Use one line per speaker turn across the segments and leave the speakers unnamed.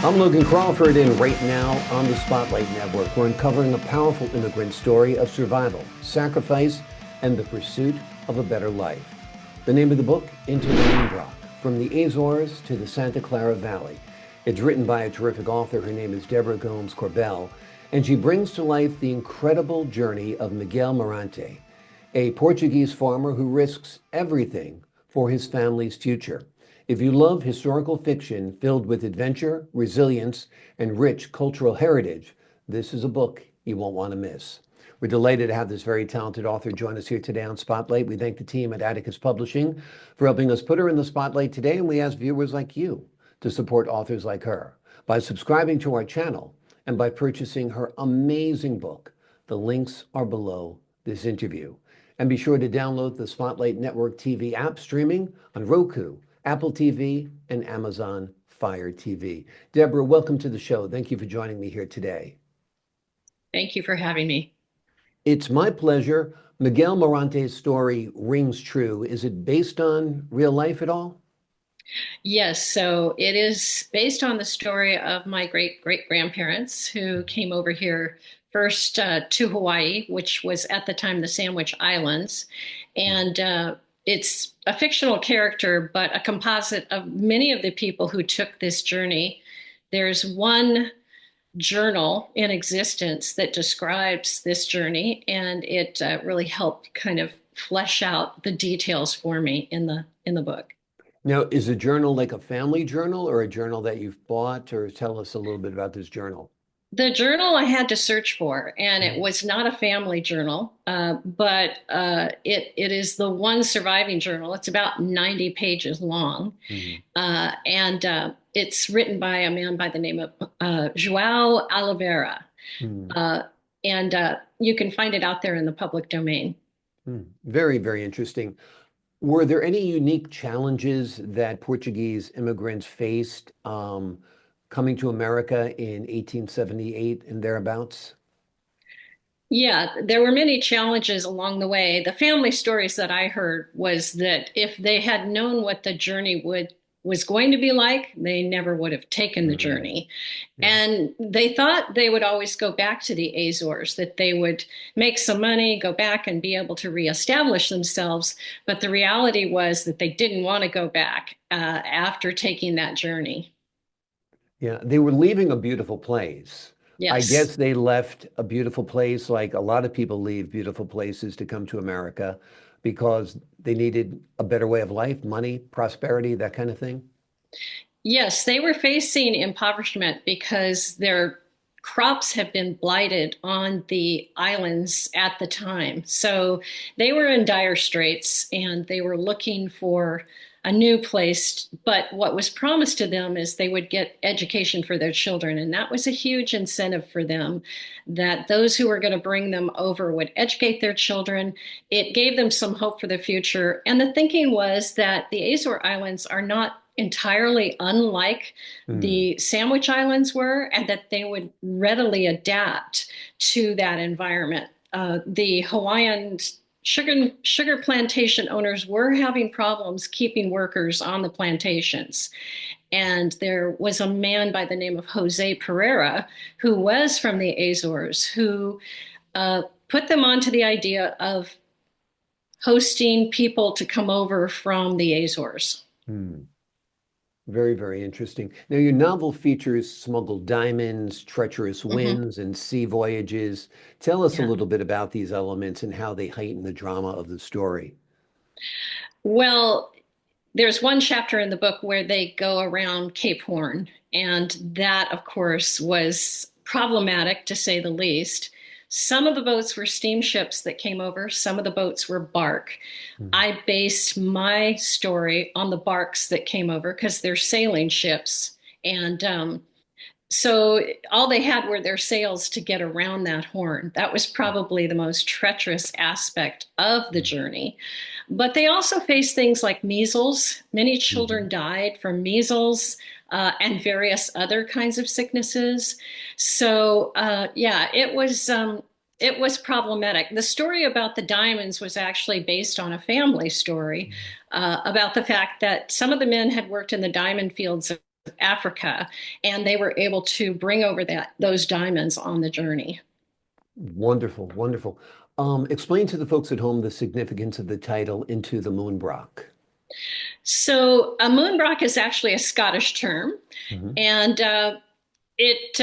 I'm Logan Crawford, and right now on the Spotlight Network, we're uncovering a powerful immigrant story of survival, sacrifice, and the pursuit of a better life. The name of the book, Into the Moonbroch, From the Azores to the Santa Clara Valley. It's written by a terrific author. Her name is Debra Gomes Korbel, and she brings to life the incredible journey of Miguel Mirante, a Portuguese farmer who risks everything for his family's future. If you love historical fiction filled with adventure, resilience, and rich cultural heritage, this is a book you won't want to miss. We're delighted to have this very talented author join us here today on Spotlight. We thank the team at Atticus Publishing for helping us put her in the spotlight today, and we ask viewers like you to support authors like her by subscribing to our channel and by purchasing her amazing book. The links are below this interview. And be sure to download the Spotlight Network TV app streaming on Roku, Apple TV, and Amazon Fire TV. Debra, welcome to the show. Thank you for joining me here today.
Thank you for having me.
It's my pleasure. Miguel Mirante's story rings true. Is it based on real life at all?
Yes, so it is based on the story of my great-great-grandparents who came over here first to Hawaii, which was at the time the Sandwich Islands. And it's a fictional character, but a composite of many of the people who took this journey. There's one journal in existence that describes this journey, and it really helped kind of flesh out the details for me in the book.
Now, is a journal like a family journal or a journal that you've bought? Or tell us a little bit about this journal.
The journal I had to search for, and it was not a family journal, but it is the one surviving journal. It's about 90 pages long, and it's written by a man by the name of João Oliveira, and you can find it out there in the public domain.
Very, very interesting. Were there any unique challenges that Portuguese immigrants faced coming to America in 1878 and thereabouts?
Yeah, there were many challenges along the way. The family stories that I heard was that if they had known what the journey was going to be like, they never would have taken the journey.
Yeah.
And they thought they would always go back to the Azores, that they would make some money, go back and be able to reestablish themselves. But the reality was that they didn't want to go back after taking that journey.
Yeah, they were leaving a beautiful place. I
Yes.
guess they left a beautiful place like a lot of people leave beautiful places to come to America because they needed a better way of life, money, prosperity, that kind of thing.
Yes, they were facing impoverishment because their crops had been blighted on the islands at the time. So they were in dire straits and they were looking for a new place. But what was promised to them is they would get education for their children. And that was a huge incentive for them, that those who were going to bring them over would educate their children. It gave them some hope for the future. And the thinking was that the Azore Islands are not entirely unlike the Sandwich Islands were, and that they would readily adapt to that environment. The Hawaiian sugar plantation owners were having problems keeping workers on the plantations. And there was a man by the name of Jose Pereira, who was from the Azores, who put them onto the idea of hosting people to come over from the Azores.
Very, very interesting. Now, your novel features smuggled diamonds, treacherous winds, and sea voyages. Tell us a
Yeah.
little bit about these elements and how they heighten the drama of the story.
Well, there's one chapter in the book where they go around Cape Horn, and that, of course, was problematic to say the least. Some of the boats were steamships that came over, some of the boats were bark. I based my story on the barks that came over because they're sailing ships. And so all they had were their sails to get around that horn. That was probably the most treacherous aspect of the journey. But they also faced things like measles. Many children died from measles and various other kinds of sicknesses. So yeah, it was problematic. The story about the diamonds was actually based on a family story about the fact that some of the men had worked in the diamond fields Africa, and they were able to bring over those diamonds on the journey.
Wonderful, wonderful. Explain to the folks at home the significance of the title Into the Moonbroch.
So a moonbroch is actually a Scottish term,
Mhm.
and it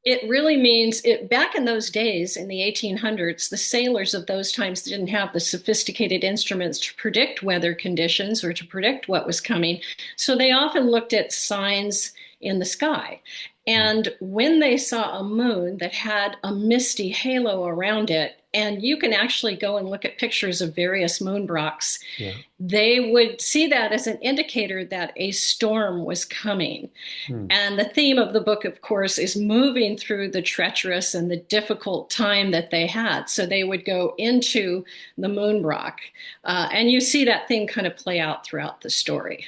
it really means it back in those days in the 1800s, the sailors of those times didn't have the sophisticated instruments to predict weather conditions or to predict what was coming. So they often looked at signs in the sky. And when they saw a moon that had a misty halo around it, and you can actually go and look at pictures of various moonbrochs,
Yeah.
they would see that as an indicator that a storm was coming.
Hmm.
And the theme of the book, of course, is moving through the treacherous and the difficult time that they had. So they would go into the Moonbroch. And you see that thing kind of play out throughout the story.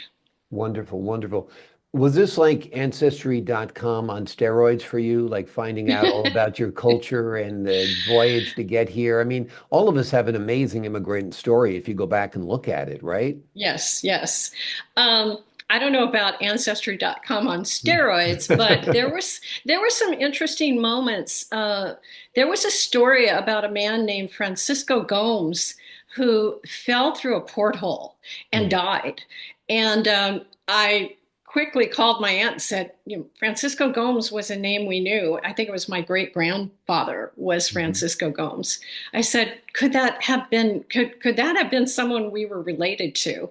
Wonderful, wonderful. Was this like Ancestry.com on steroids for you, like finding out all about your culture and the voyage to get here? I mean, all of us have an amazing immigrant story if you go back and look at it, right?
Yes, yes. Um, I don't know about Ancestry.com on steroids, but there were some interesting moments. There was a story about a man named Francisco Gomes who fell through a porthole and
Hmm.
died. And I quickly called my aunt and said, you know, Francisco Gomes was a name we knew. I think it was my great grandfather was
Mhm.
Francisco Gomes. I said, could that have been someone we were related to?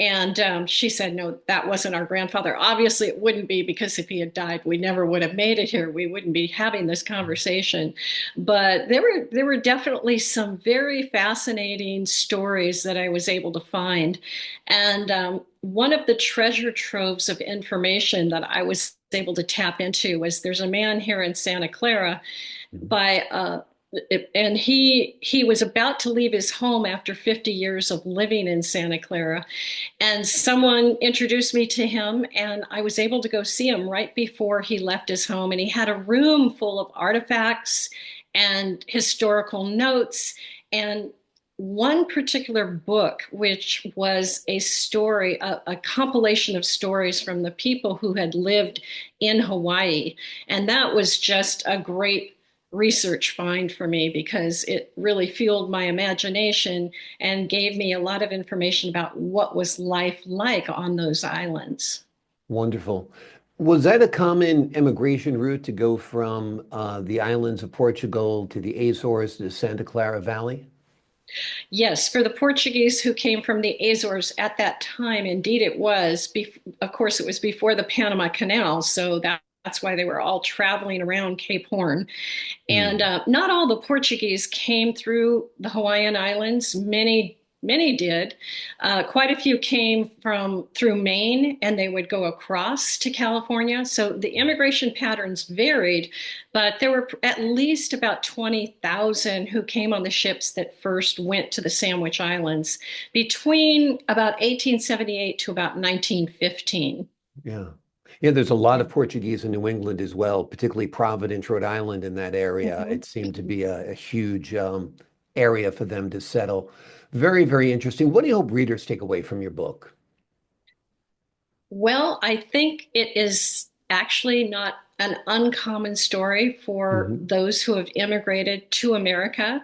And she said, no, that wasn't our grandfather. Obviously, it wouldn't be, because if he had died, we never would have made it here. We wouldn't be having this conversation. But there were definitely some very fascinating stories that I was able to find. And one of the treasure troves of information that I was able to tap into was there's a man here in Santa Clara
Mhm.
by and he was about to leave his home after 50 years of living in Santa Clara, and someone introduced me to him, and I was able to go see him right before he left his home. And he had a room full of artifacts and historical notes, and one particular book, which was a story, a compilation of stories from the people who had lived in Hawaii. And that was just a great research find for me, because it really fueled my imagination and gave me a lot of information about what was life like on those islands.
Wonderful. Was that a common immigration route to go from the islands of Portugal to the Azores to the Santa Clara Valley?
Yes, for the Portuguese who came from the Azores at that time, indeed it was. Of course, it was before the Panama Canal, so that's why they were all traveling around Cape Horn. And
Hmm.
not all the Portuguese came through the Hawaiian Islands. Many did. Quite a few came from through Maine, and they would go across to California. So the immigration patterns varied, but there were at least about 20,000 who came on the ships that first went to the Sandwich Islands between about 1878 to about 1915.
Yeah. Yeah, there's a lot of Portuguese in New England as well, particularly Providence, Rhode Island, in that area.
Mhm.
It seemed to be a huge area for them to settle. Very, very interesting. What do you hope readers take away from your book?
Well, I think it is actually not an uncommon story for
Hmm.
those who have immigrated to America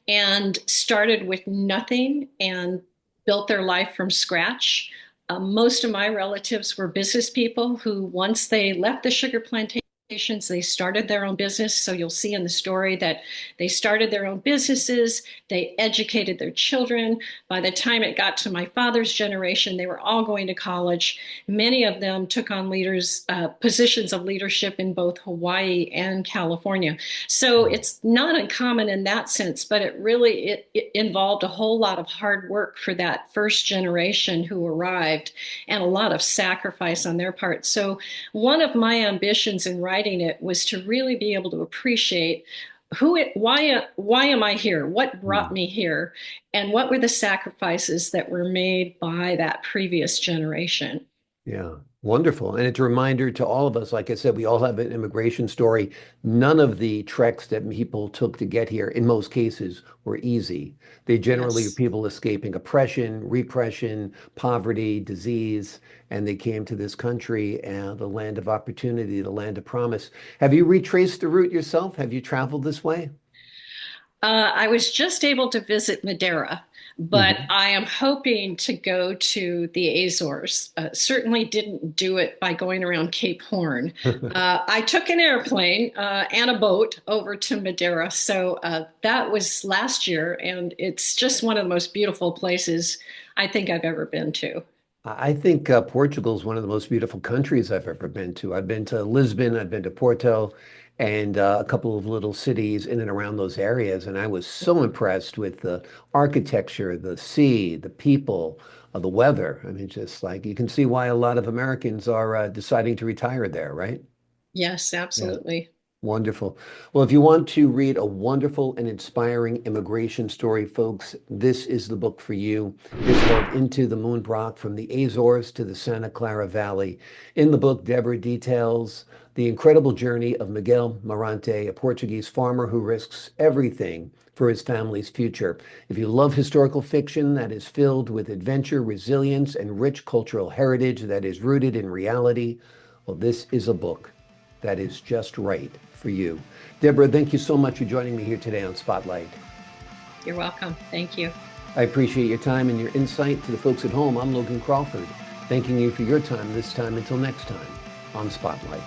and started with nothing and built their life from scratch. Most of my relatives were business people who, once they left the sugar plantations, they started their own business. So you'll see in the story that they started their own businesses, they educated their children. By the time it got to my father's generation, they were all going to college. Many of them took on positions of leadership in both Hawaii and California. So it's not uncommon in that sense, but it involved a whole lot of hard work for that first generation who arrived, and a lot of sacrifice on their part. So one of my ambitions in writing it was to really be able to appreciate why am I here? What brought me here? And what were the sacrifices that were made by that previous generation?
Yeah, wonderful. And it's a reminder to all of us, like I said, we all have an immigration story. None of the treks that people took to get here, in most cases, were easy. They generally are
Yes.
people escaping oppression, repression, poverty, disease, and they came to this country and the land of opportunity, the land of promise. Have you retraced the route yourself? Have you traveled this way?
I was just able to visit Madeira, but
Mhm.
I am hoping to go to the Azores. Certainly didn't do it by going around Cape Horn. I took an airplane and a boat over to Madeira. So that was last year, and it's just one of the most beautiful places I think I've ever been to.
I think Portugal is one of the most beautiful countries I've ever been to. I've been to Lisbon, I've been to Porto, and a couple of little cities in and around those areas. And I was so impressed with the architecture, the sea, the people, the weather. I mean, just like you can see why a lot of Americans are deciding to retire there, right?
Yes,
Yeah.
absolutely.
Wonderful. Well, if you want to read a wonderful and inspiring immigration story, folks, this is the book for you. It's called Into the Moonbroch, From the Azores to the Santa Clara Valley. In the book, Deborah details the incredible journey of Miguel Mirante, a Portuguese farmer who risks everything for his family's future. If you love historical fiction that is filled with adventure, resilience, and rich cultural heritage that is rooted in reality, well, this is a book that is just right for you. Deborah, thank you so much for joining me here today on Spotlight.
You're welcome. Thank you.
I appreciate your time and your insight. To the folks at home, I'm Logan Crawford, thanking you for your time this time. Until next time on Spotlight.